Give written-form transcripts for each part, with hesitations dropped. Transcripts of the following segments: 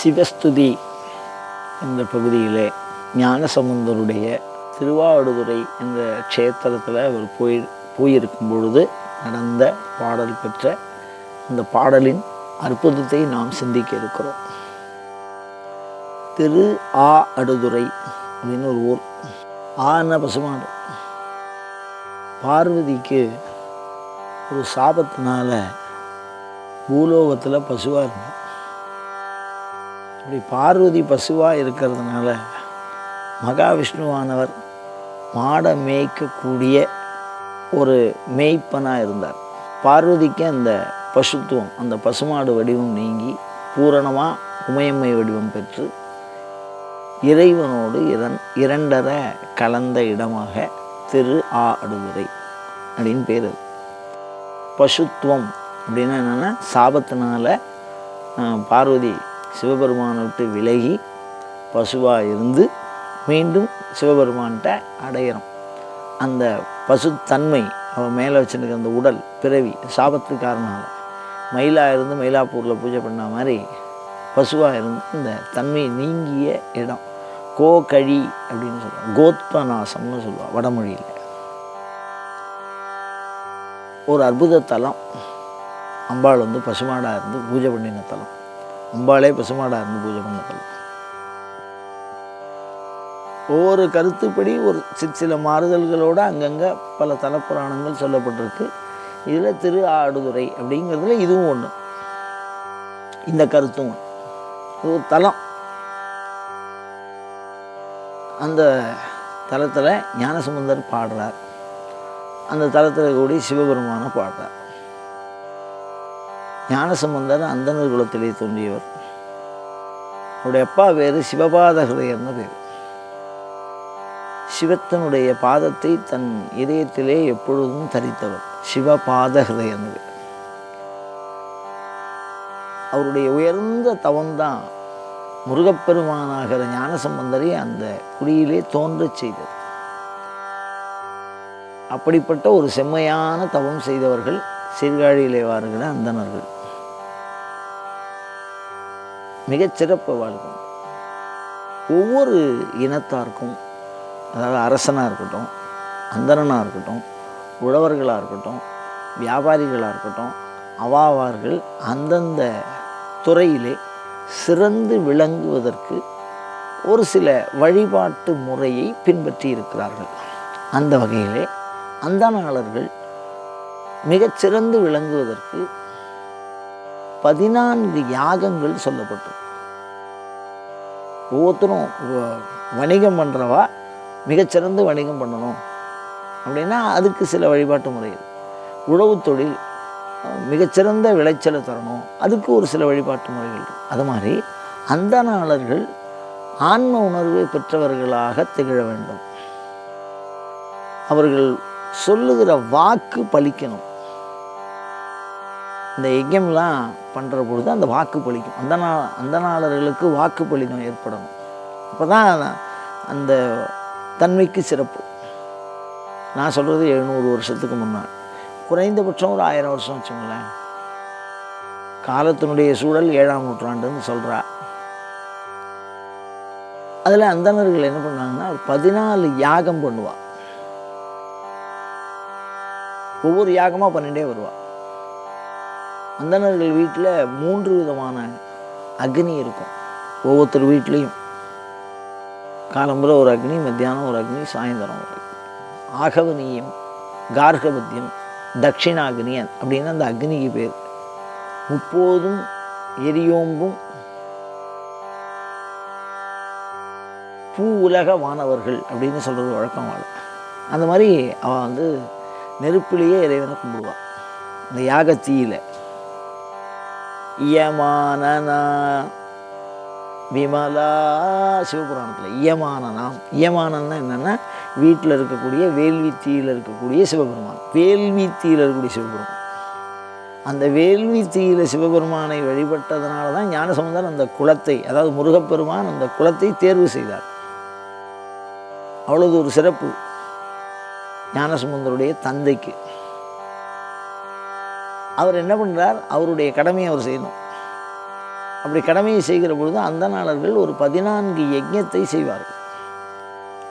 சிவஸ்துதி என்ற பகுதியிலே ஞானசம்பந்தருடைய திருவாவடுதுறை என்ற க்ஷேத்திரத்தில் அவர் போயிருக்கும் பொழுது நடந்த பாடல் பெற்ற அந்த பாடலின் அற்புதத்தை நாம் சிந்திக்க இருக்கிறோம். திரு ஆ அடுதுறை அப்படின்னு ஒரு ஊர். ஆன பசுமாடு. பார்வதிக்கு ஒரு சாபத்தினால பூலோகத்தில் பசுவாக இருந்தார். அப்படி பார்வதி பசுவாக இருக்கிறதுனால மகாவிஷ்ணுவானவர் மாடை மேய்க்கக்கூடிய ஒரு மேய்ப்பனாக இருந்தார். பார்வதிக்கு அந்த பசுத்துவம், அந்த பசுமாடு வடிவம் நீங்கி பூரணமாக உமையம்மை வடிவம் பெற்று இறைவனோடு இரண்டரை கலந்த இடமாக திரு ஆ அடுதுறை அப்படின்னு பேர். பசுத்துவம் அப்படின்னா என்னென்னா, சாபத்தினால பார்வதி சிவபெருமானை விட்டு விலகி பசுவாக இருந்து மீண்டும் சிவபெருமான்கிட்ட அடையிறோம். அந்த பசுத்தன்மை அவன் மேலே வச்சுருக்க அந்த உடல் பிறவி சாபத்துக்காரனால மயிலாக இருந்து மயிலாப்பூரில் பூஜை பண்ண மாதிரி பசுவாக இருந்து இந்த தன்மை நீங்கிய இடம் கோகழி அப்படின்னு சொல்லுவாங்க. கோத்பநாசம்னு சொல்லுவாள் வடமொழியில். ஒரு அற்புத தலம். அம்பாள் பசுமாடாக இருந்து பூஜை பண்ணின தலம். அம்பாளே பசுமாடாக இருந்து பூஜை பண்ண தலம். ஒவ்வொரு கருத்துப்படி ஒரு சில மாறுதல்களோடு அங்கங்கே பல தலப்புராணங்கள் சொல்லப்பட்டிருக்கு. இதில் திரு ஆடுதுறை அப்படிங்கிறதுல இதுவும் ஒன்று, இந்த கருத்தும் ஒன்று. இது ஒரு தலம். அந்த தலத்தில் ஞானசம்பந்தர் பாடுறார். அந்த தலத்தில் கூடி சிவபெருமானை பாடுறார். ஞானசம்பந்தர் அந்தணர் குலத்திலே தோன்றியவர். அவருடைய அப்பா பேர் சிவபாதஹிருதயர்னு பேர். சிவத்தினுடைய பாதத்தை தன் இதயத்திலே எப்பொழுதும் தரித்தவர் சிவபாதஹிருதயர்னு பேர். அவருடைய உயர்ந்த தவம்தான் முருகப்பெருமானாகிற ஞானசம்பந்தரை அந்த குடியிலே தோன்றச் செய்தது. அப்படிப்பட்ட ஒரு செம்மையான தவம் செய்தவர்கள் சீர்காழியிலே வாழ்கிற அந்தணர்கள். மிகச்சிறப்பு வாழ்க்கை. ஒவ்வொரு இனத்தாருக்கும், அதாவது அரசனாக இருக்கட்டும், அந்தணனாக இருக்கட்டும், உழவர்களாக இருக்கட்டும், வியாபாரிகளாக இருக்கட்டும், அவாவார்கள் அந்தந்த துறையிலே சிறந்து விளங்குவதற்கு ஒரு சில வழிபாட்டு முறையை பின்பற்றி இருக்கிறார்கள். அந்த வகையிலே அந்தணாளர்கள் மிகச்சிறந்து விளங்குவதற்கு 14 யாகங்கள் சொல்லப்பட்டிருக்கு. ஒவ்வொருத்தரும் வணிகம் பண்ணுறவா மிகச்சிறந்து வணிகம் பண்ணணும் அப்படின்னா அதுக்கு சில வழிபாட்டு முறைகள். உழவு தொழில் மிகச்சிறந்த விளைச்சலை தரணும், அதுக்கு ஒரு சில வழிபாட்டு முறைகள் இருக்குது. அது மாதிரி அந்தணாளர்கள் ஆன்ம உணர்வை பெற்றவர்களாக திகழ வேண்டும். அவர்கள் சொல்லுகிற வாக்கு பலிக்கணும். இந்த யஜ்யம்லாம் பண்ணுற பொழுது அந்த வாக்கு பலிக்கும். அந்தணாளர்களுக்கு வாக்கு பலிதம் ஏற்படணும். அப்போ தான் அந்த தன்மைக்கு சிறப்பு. நான் சொல்கிறது 700 வருஷத்துக்கு முன்னாடி, குறைந்தபட்சம் ஒரு 1000 வருஷம் வச்சுங்களேன். காலத்தினுடைய சூழல் 7ஆம் நூற்றாண்டுன்னு சொல்கிறா. அதில் அந்தணர்கள் என்ன பண்ணாங்கன்னா 14 யாகம் பண்ணுவா. ஒவ்வொரு யாகமாக பண்ணிகிட்டே வருவா. அந்தணர்கள் வீட்டில் 3 விதமான அக்னி இருக்கும். ஒவ்வொருத்தர் வீட்லேயும் காலம்புற ஒரு அக்னி, மத்தியானம் ஒரு அக்னி, சாயந்தரம் ஒரு அக்னி. ஆகவனியம், கார்கபத்தியம், தட்சிணாக்னியன் அப்படின்னு அந்த அக்னிக்கு பேர். 30 எரியோம்பும் பூ உலக வானவர்கள் அப்படின்னு சொல்கிறது வழக்கம் வாழ. அந்த மாதிரி அவள் நெருப்பிலேயே இறைவனை கும்பிடுவாள். இந்த யாகத்தீயில் இயமானனா விமலா சிவபுராணத்தில் இயமானனாம். இயமானன்னா என்னென்னா, வீட்டில் இருக்கக்கூடிய வேள்வி தீயில் இருக்கக்கூடிய சிவபெருமான். வேள்வி தீயில் இருக்கக்கூடிய சிவபெருமான். அந்த வேள்வி தீயில் சிவபெருமானை வழிபட்டதுனால தான் ஞானசம்பந்தர் அந்த குலத்தை, அதாவது முருகப்பெருமான் அந்த குலத்தை தேர்வு செய்தார். அவ்வளவு ஒரு சிறப்பு ஞானசம்பந்தருடைய தந்தைக்கு. அவர் என்ன பண்ணுறார், அவருடைய கடமையை அவர் செய்யணும். அப்படி கடமையை செய்கிற பொழுது அந்தணர்கள் ஒரு 14 யஜ்ஞத்தை செய்வார்கள்.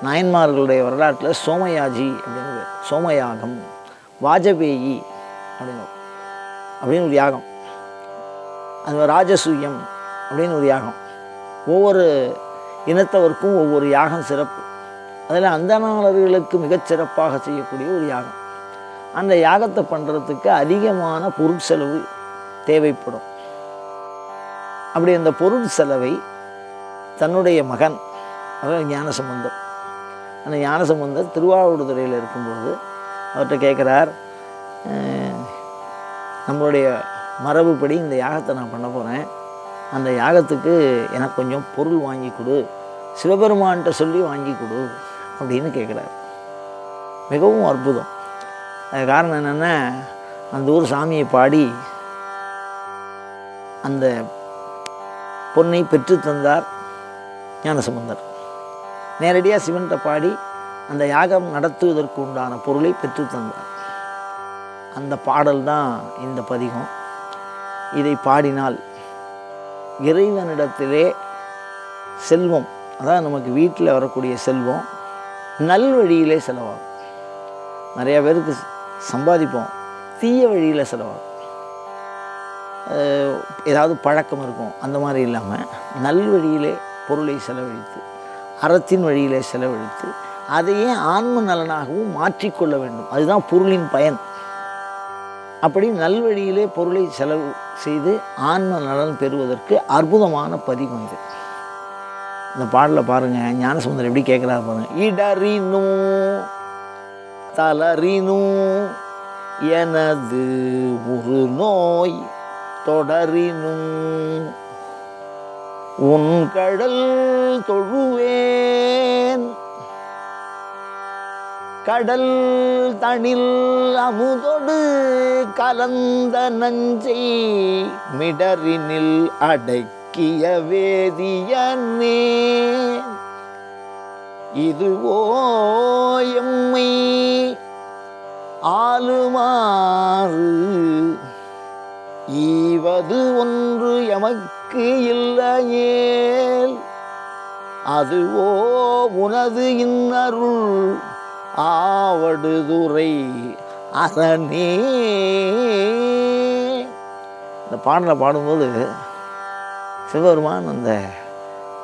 நாயன்மார்களுடைய வரலாற்றில் சோமயாஜி அப்படின்னு பேர், சோமயாகம், வாஜபேயி அப்படின்னு ஒரு யாகம், அது ராஜசூயம் அப்படின்னு ஒரு யாகம். ஒவ்வொரு இனத்தவருக்கும் ஒவ்வொரு யாகம் சிறப்பு. அதில் அந்தணர்களுக்கு மிகச்சிறப்பாக செய்யக்கூடிய ஒரு யாகம். அந்த யாகத்தை பண்ணுறதுக்கு அதிகமான பொருட்செலவு தேவைப்படும். அப்படி அந்த பொருட்செலவை தன்னுடைய மகன், அதாவது ஞானசம்பந்தர், அந்த ஞானசம்பந்தர் திருவாவடுதுறையில் இருக்கும்பொழுது அவர்கிட்ட கேட்குறார், நம்மளுடைய மரபுப்படி இந்த யாகத்தை நான் பண்ண போகிறேன், அந்த யாகத்துக்கு எனக்கு கொஞ்சம் பொருள் வாங்கி கொடு, சிவபெருமான்கிட்ட சொல்லி வாங்கி கொடு அப்படின்னு கேட்குறாரு. மிகவும் அற்புதம். அது காரணம் என்னென்னா, அந்த ஊர் சாமியை பாடி அந்த பொன்னை பெற்று தந்தார் ஞானசம்பந்தர். நேரடியாக சிவன்கிட்ட பாடி அந்த யாகம் நடத்துவதற்கு உண்டான பொருளை பெற்று தந்தார். அந்த பாடல் தான் இந்த பதிகம். இதை பாடினால் இறைவனிடத்திலே செல்வம், அதாவது நமக்கு வீட்டில் வரக்கூடிய செல்வம் நல்வழியிலே செலவாகும். நிறையா பேருக்கு சம்பாதிப்போம், தீய வழியில் செலவாகும். ஏதாவது பழக்கம் இருக்கும், அந்த மாதிரி இல்லாமல் நல்வழியிலே பொருளை செலவழித்து, அறத்தின் வழியிலே செலவழித்து, அதையே ஆன்ம நலனாகவும் மாற்றிக்கொள்ள வேண்டும். அதுதான் பொருளின் பயன். அப்படி நல்வழியிலே பொருளை செலவு செய்து ஆன்ம நலன் பெறுவதற்கு அற்புதமான பதிகம் இது. இந்த பாடலில் பாருங்கள், ஞானசம்பந்தர் எப்படி கேட்குறாரு பாருங்கள். இடறினும் தளறினும் எனது ஒரு நோய் தொடரினும் உன் கடல் தொழுவேன், கடல் தனில் அமுதொடு கலந்த நஞ்சை மிடரினில் அடக்கிய வேதியனே, இதுவோ எம்மை ஆளுமாறு ஈவது ஒன்று எமக்கு இல்லையேல், அதுவோ உனது இன்னருள் ஆவடுதுறை அரணே. இந்த பாடலை பாடும்போது சிவபெருமான் அந்த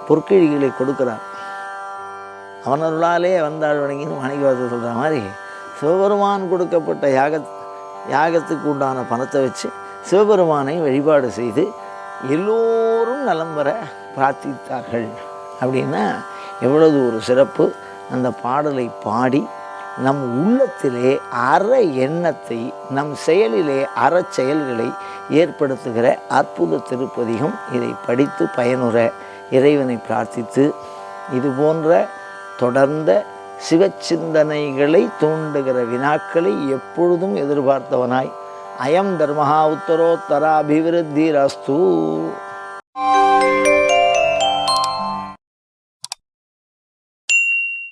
பொற்கிழிகளை கொடுக்கிறார். அவனருளாலே வந்தாள் வணங்கின்னு மாணிக்கவாசகர் சொல்கிற மாதிரி சிவபெருமான் கொடுக்கப்பட்ட யாகத்துக்கு உண்டான பணத்தை வச்சு சிவபெருமானை வழிபாடு செய்து எல்லோரும் நலம் பெற பிரார்த்தித்தார்கள். அப்படின்னா எவ்வளவு ஒரு சிறப்பு. அந்த பாடலை பாடி நம் உள்ளத்திலே அற எண்ணத்தை, நம் செயலிலே அறச்செயல்களை ஏற்படுத்துகிற அற்புத திருப்பதிகம். இதை படித்து பயனுற இறைவனை பிரார்த்தித்து இது போன்ற தொடர்ந்த சிவச்சிந்தனைகளை தூண்டுகிற வினாக்களை எப்பொழுதும் எதிர்பார்த்தவனாய், அயம் தர்மஹா உத்தரோத்தராபிவிருத்திரஸ்து.